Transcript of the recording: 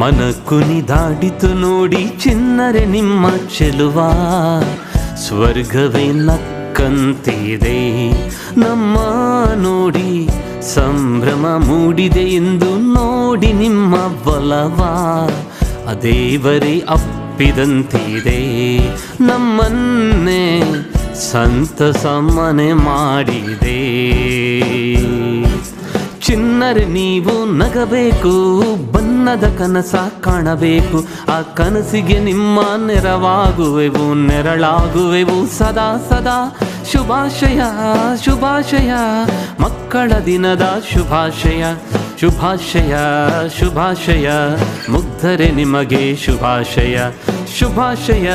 ಮನ ಕುಣಿದಾಡಿತು ನೋಡಿ ಚಿನ್ನರೆ ನಿಮ್ಮ ಚೆಲುವ, ಸ್ವರ್ಗವೇ ನಕ್ಕಂತಿದೆ ನಮ್ಮ ನೋಡಿ, ಸಂಭ್ರಮ ಮೂಡಿದೆ ಎಂದು ನೋಡಿ ನಿಮ್ಮ ಒಲವ, ದೇವರೇ ಅಪ್ಪಿದಂತಿದೆ ನಮ್ಮನ್ನೇ ಸಂತಸ ಮನೆ ಮಾಡಿದೆ. ಚಿನ್ನರೆ ನೀವು ನಗಬೇಕು, ಬಣ್ಣದ ಕನಸ ಕಾಣಬೇಕು, ಆ ಕನಸಿಗೆ ನಿಮ್ಮ ನೆರವಾಗುವೆವು, ನೆರಳಾಗುವೆವು ಸದಾ ಸದಾ. ಶುಭಾಶಯ ಶುಭಾಶಯ, ಮಕ್ಕಳ ದಿನದ ಶುಭಾಶಯ ಶುಭಾಶಯ ಶುಭಾಶಯ, ಮುಗ್ಧರೆ ನಿಮಗೆ ಶುಭಾಶಯ ಶುಭಾಶಯ.